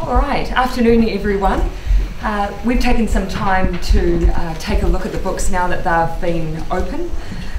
All right, afternoon everyone. We've taken some time to take a look at the books now that they've been open,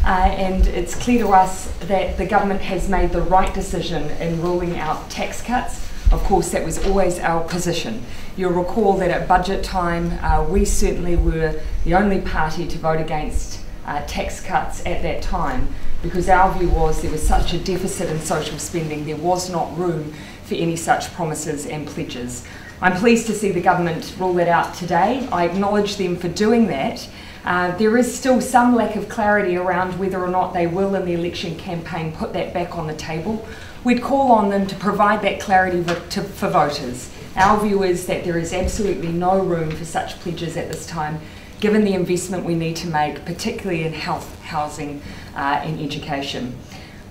and it's clear to us that the government has made the right decision in ruling out tax cuts. Of course, that was always our position. You'll recall that at budget time, we certainly were the only party to vote against tax cuts at that time, because our view was there was such a deficit in social spending, there was not room for any such promises and pledges. I'm pleased to see the government rule that out today. I acknowledge them for doing that. There is still some lack of clarity around whether or not they will in the election campaign put that back on the table. We'd call on them to provide that clarity for voters. Our view is that there is absolutely no room for such pledges at this time, given the investment we need to make, particularly in health, housing and education.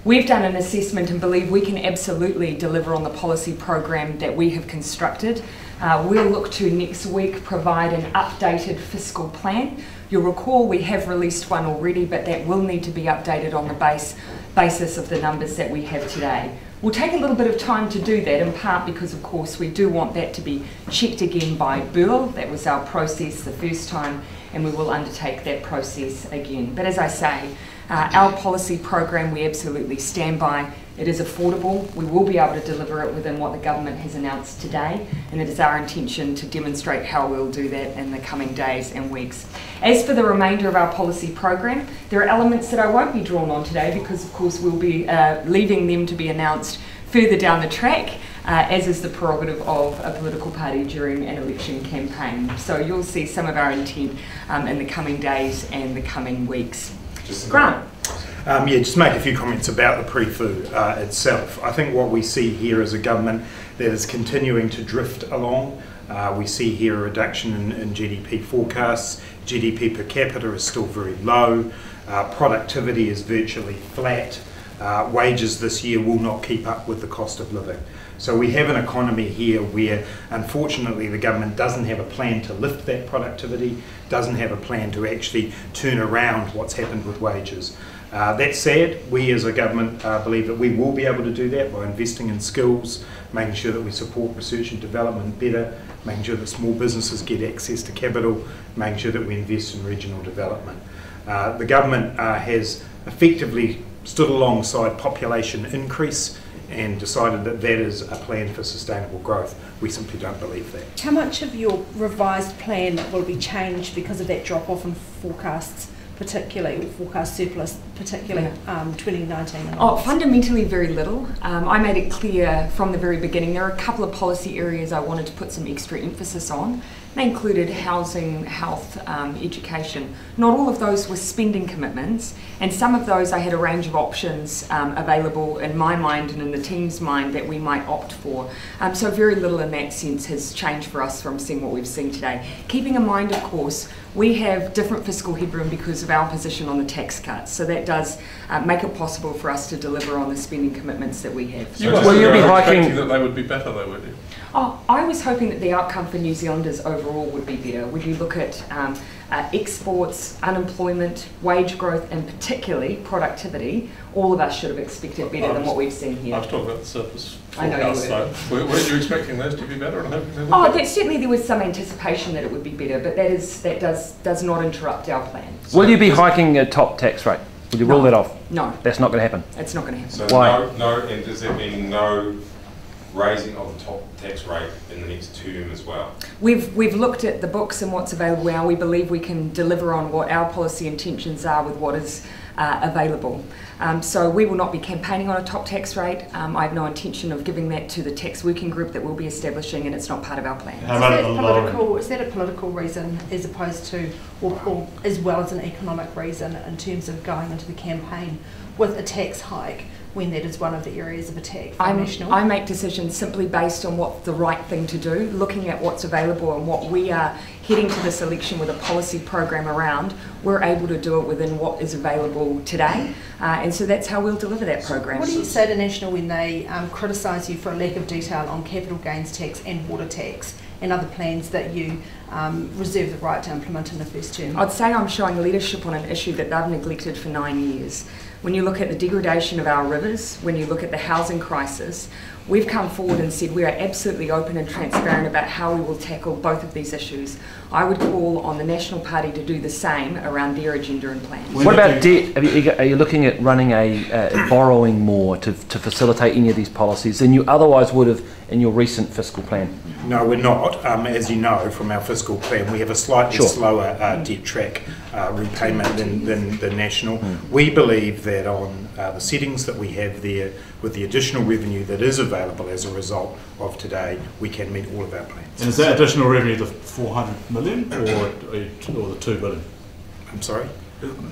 We've done an assessment and believe we can absolutely deliver on the policy program that we have constructed. We'll look to next week provide an updated fiscal plan. You'll recall we have released one already, but that will need to be updated on the basis of the numbers that we have today. We'll take a little bit of time to do that, in part because of course we do want that to be checked again by Burl. That was our process the first time, and we will undertake that process again. But as I say, our policy program we absolutely stand by. It is affordable. We will be able to deliver it within what the government has announced today, and it is our intention to demonstrate how we'll do that in the coming days and weeks. As for the remainder of our policy program, there are elements that I won't be drawn on today because of course we'll be leaving them to be announced further down the track, as is the prerogative of a political party during an election campaign. So you'll see some of our intent in the coming days and the coming weeks. Grant. Just make a few comments about the pre-fu itself. I think what we see here is a government that is continuing to drift along. We see here a reduction in GDP forecasts. GDP per capita is still very low. Productivity is virtually flat. Wages this year will not keep up with the cost of living. So we have an economy here where unfortunately the government doesn't have a plan to lift that productivity, doesn't have a plan to actually turn around what's happened with wages. That said, we as a government believe that we will be able to do that by investing in skills, making sure that we support research and development better, making sure that small businesses get access to capital, making sure that we invest in regional development. The government has effectively stood alongside population increase and decided that that is a plan for sustainable growth. We simply don't believe that. How much of your revised plan will be changed because of that drop-off in forecasts, particularly, or forecast surplus, particularly 2019? And fundamentally very little. I made it clear from the very beginning there are a couple of policy areas I wanted to put some extra emphasis on. They included housing, health, education. Not all of those were spending commitments, and some of those I had a range of options available in my mind and in the team's mind that we might opt for. So very little in that sense has changed for us from seeing what we've seen today. Keeping in mind, of course, we have different fiscal headroom because of our position on the tax cuts, so that does make it possible for us to deliver on the spending commitments that we have. So well, you'll be expecting that they would be better though, would you? Oh, I was hoping that the outcome for New Zealanders overall would be better. When you look at exports, unemployment, wage growth, and particularly productivity, all of us should have expected better than what we've seen here. I was talking about the surplus I know you forecast, so weren't you expecting those to be better? Certainly there was some anticipation that it would be better, but that does not interrupt our plan. Will you be hiking a top tax rate? Will you rule that off? No. That's not going to happen? It's not going to happen. So why? No, and does that mean no raising of the top tax rate in the next term as well? We've looked at the books and what's available now. We believe we can deliver on what our policy intentions are with what is available. So we will not be campaigning on a top tax rate. I have no intention of giving that to the tax working group that we'll be establishing, and it's not part of our plan. Is that a political reason as opposed to, or as well as an economic reason in terms of going into the campaign with a tax hike, when that is one of the areas of attack for National? I make decisions simply based on what's the right thing to do, looking at what's available and what we are heading to this election with a policy program around. We're able to do it within what is available today, and so that's how we'll deliver that program. What do you say to National when they criticise you for a lack of detail on capital gains tax and water tax and other plans that you reserve the right to implement in the first term? I'd say I'm showing leadership on an issue that they've neglected for 9 years. When you look at the degradation of our rivers, when you look at the housing crisis, we've come forward and said we are absolutely open and transparent about how we will tackle both of these issues. I would call on the National Party to do the same around their agenda and plans. What about debt? Are you looking at running borrowing more to facilitate any of these policies than you otherwise would have in your recent fiscal plan? No, we're not. As you know from our fiscal plan, we have a slightly slower debt track repayment than the national. We believe that on the settings that we have there, with the additional revenue that is available as a result of today, we can meet all of our plans. And is that additional revenue the 400 million or the 2 billion? I'm sorry?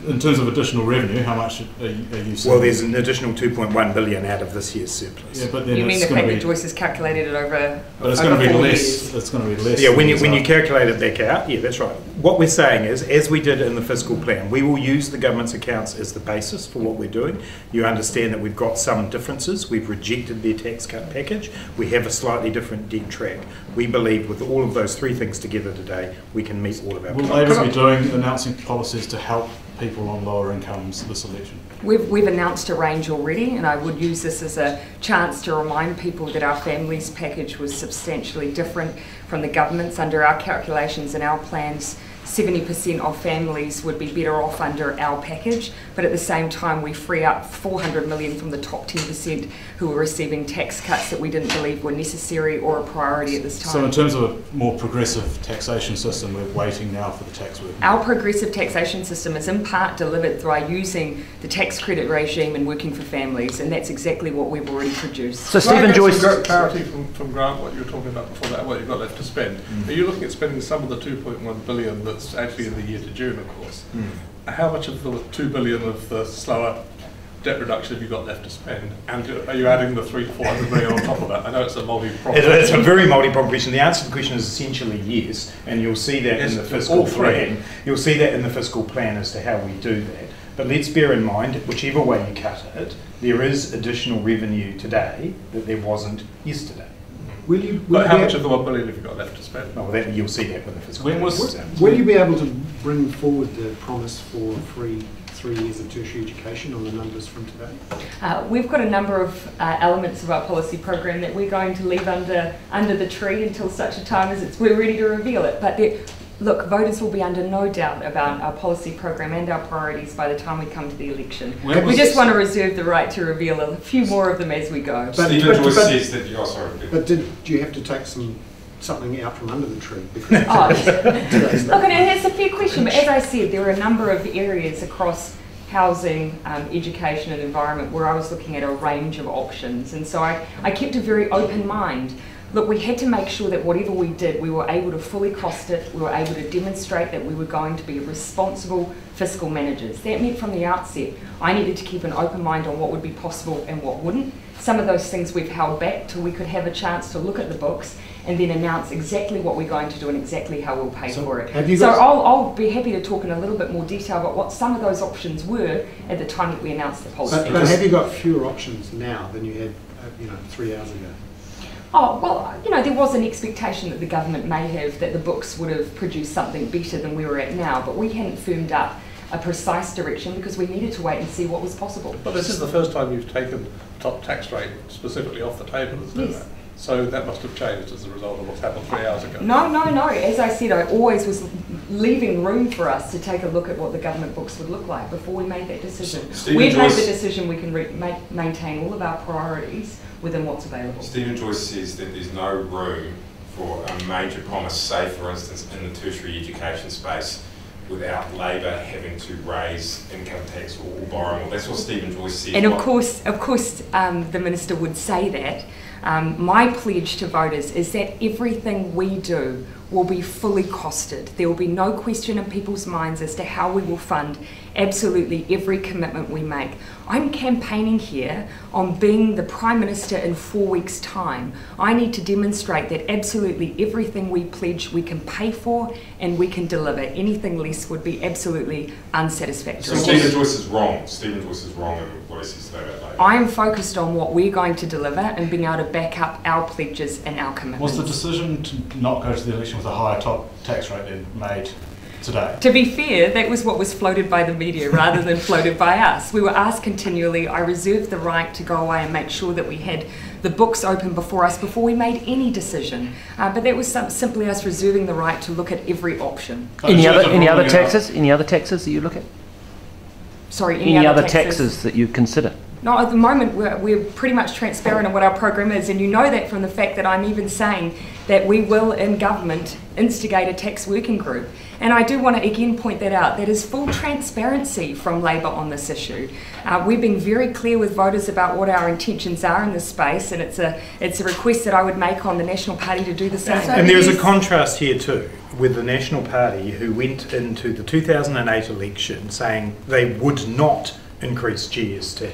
In terms of additional revenue, how much are you saying? Well, there's an additional 2.1 billion out of this year's surplus. Yeah, but then You mean the it's fact going that Joyce has calculated it over? But it's over going to be 4 less. years. It's going to be less. Yeah, when you calculate it back out, yeah, that's right. What we're saying is, as we did in the fiscal plan, we will use the government's accounts as the basis for what we're doing. You understand that we've got some differences. We've rejected their tax cut package. We have a slightly different debt track. We believe with all of those three things together today, we can meet all of our Will plans. Labour be announcing policies to help people on lower incomes this election? We've announced a range already, and I would use this as a chance to remind people that our families package was substantially different from the government's. Under our calculations and our plans, 70% of families would be better off under our package, but at the same time we free up 400 million from the top 10% who are receiving tax cuts that we didn't believe were necessary or a priority at this time. So in terms of a more progressive taxation system, we're waiting now for the tax work. Our progressive taxation system is in part delivered by using the tax credit regime and working for families, and that's exactly what we've already produced. So Stephen Joyce, clarity from Grant what you were talking about before that, what you've got left to spend. Are you looking at spending some of the 2.1 billion that's actually in the year to June, of course? How much of the 2 billion of the slower debt reduction have you got left to spend? And are you adding the 300 to 400 million on top of that? I know it's a multi-pronged question. It's a very multi-pronged question. The answer to the question is essentially yes, and you'll see that in the fiscal plan. You'll see that in the fiscal plan as to how we do that. But let's bear in mind, whichever way you cut it, there is additional revenue today that there wasn't yesterday. But how much of the 1 billion have you got left to spend? Well, you'll see that when the fiscal When plan was- comes out. Will you be able to bring forward the promise for free 3 years of tertiary education on the numbers from today? We've got a number of elements of our policy program that we're going to leave under the tree until such a time as we're ready to reveal it. But look, voters will be under no doubt about our policy program and our priorities by the time we come to the election. We just want to reserve the right to reveal a few more of them as we go. Stephen Joyce says that you But did you have to take something out from under the tree? Look, and it's a fair question, but as I said, there are a number of areas across housing, education and environment where I was looking at a range of options, and so I kept a very open mind. Look, we had to make sure that whatever we did, we were able to fully cost it, we were able to demonstrate that we were going to be responsible fiscal managers. That meant from the outset, I needed to keep an open mind on what would be possible and what wouldn't. Some of those things we've held back till we could have a chance to look at the books and then announce exactly what we're going to do and exactly how we'll pay for it. I'll be happy to talk in a little bit more detail about what some of those options were at the time that we announced the policy. But have you got fewer options now than you had 3 hours ago? Oh, well, there was an expectation that the government may have that the books would have produced something better than we were at now, but we hadn't firmed up a precise direction because we needed to wait and see what was possible. But this is the first time you've taken top tax rate specifically off the table, isn't it? Yes. So that must have changed as a result of what's happened 3 hours ago. No. As I said, I always was leaving room for us to take a look at what the government books would look like before we made that decision. We've made the decision we can maintain all of our priorities within what's available. Stephen Joyce says that there's no room for a major promise, say for instance in the tertiary education space, without Labor having to raise income tax or borrow more. That's what Stephen Joyce said. And of course, the Minister would say that. My pledge to voters is that everything we do will be fully costed. There will be no question in people's minds as to how we will fund absolutely every commitment we make. I'm campaigning here on being the Prime Minister in 4 weeks' time. I need to demonstrate that absolutely everything we pledge we can pay for and we can deliver. Anything less would be absolutely unsatisfactory. So Stephen Joyce is wrong. Stephen Joyce is wrong in what he says today about Labor. I am focused on what we're going to deliver and being able to back up our pledges and our commitments. Was the decision to not go to the election with a higher top tax rate then made today? To be fair, that was what was floated by the media rather than floated by us. We were asked continually. I reserved the right to go away and make sure that we had the books open before us before we made any decision. But that was simply us reserving the right to look at every option. Any other taxes? Any other taxes that you look at? Sorry, any other taxes that you consider? No, at the moment we're pretty much transparent on what our program is, and you know that from the fact that I'm even saying that we will, in government, instigate a tax working group. And I do want to again point that out. That is full transparency from Labor on this issue. We've been very clear with voters about what our intentions are in this space, and it's a request that I would make on the National Party to do the same. And there's a contrast here too with the National Party, who went into the 2008 election saying they would not increase GST,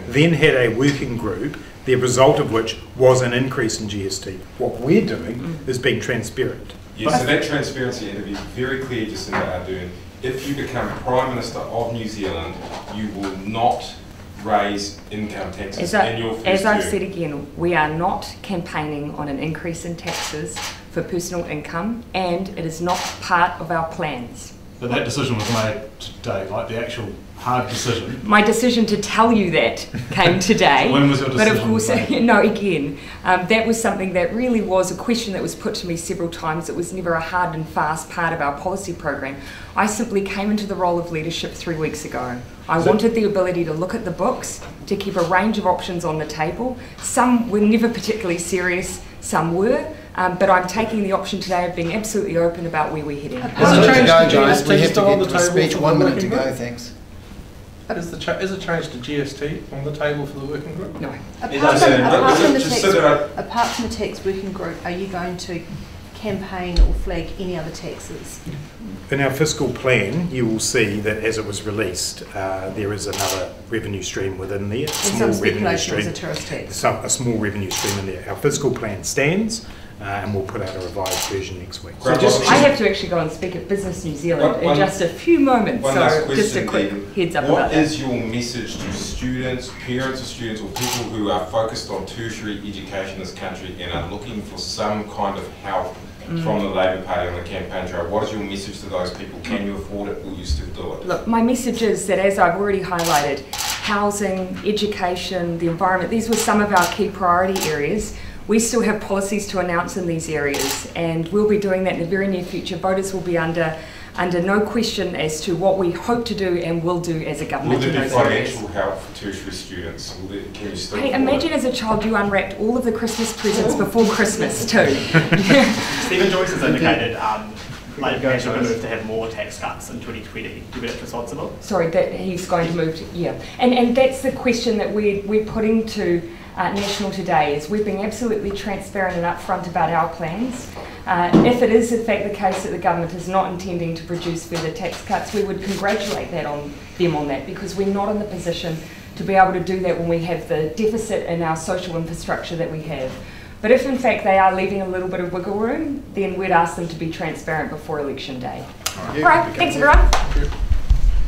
then had a working group, the result of which was an increase in GST. What we're doing is being transparent. Yes, so that transparency, and to be very clear, Jacinda Ardern, if you become Prime Minister of New Zealand, you will not raise income taxes in your first As I've term. said again, we are not campaigning on an increase in taxes for personal income, and it is not part of our plans. But that decision was made today, like the actual hard decision. My decision to tell you that came today. So when was your decision? But of course, no, again, that was something that really was a question that was put to me several times. It was never a hard and fast part of our policy program. I simply came into the role of leadership 3 weeks ago. I wanted the ability to look at the books, to keep a range of options on the table. Some were never particularly serious, some were. But I'm taking the option today of being absolutely open about where we're heading. Has it changed to GST We have to still on get the to a table speech. for the 1 minute to working go, group? thanks. Is a change to GST on the table for the working group? No. Apart from the tax working group, are you going to campaign or flag any other taxes? In our fiscal plan, you will see that as it was released, there is another revenue stream within there. And some speculation was a tourist tax. A small revenue stream in there. Our fiscal plan stands, and we'll put out a revised version next week. So I have to actually go and speak at Business New Zealand in just a few moments, so just a quick heads up about What that. is your message to students, parents of students, or people who are focused on tertiary education in this country and are looking for some kind of help from the Labor Party on the campaign trail? What is your message to those people? Can you afford it? Will you still do it? Look, my message is that, as I've already highlighted, housing, education, the environment, these were some of our key priority areas. We still have policies to announce in these areas, and we'll be doing that in the very near future. Voters will be under no question as to what we hope to do and will do as a government. Will there be financial help for tertiary students? Can you still Hey, imagine as a child you unwrapped all of the Christmas presents before Christmas too. Stephen Joyce has indicated Labor plans are going to move to have more tax cuts in 2020. Do you think that's responsible? Sorry, that he's going to move to, yeah. And that's the question that we're putting to National today, is we're being absolutely transparent and upfront about our plans. If it is in fact the case that the government is not intending to produce further tax cuts, we would congratulate them on that, because we're not in the position to be able to do that when we have the deficit in our social infrastructure that we have. But if in fact they are leaving a little bit of wiggle room, then we'd ask them to be transparent before election day. All right, thanks everyone.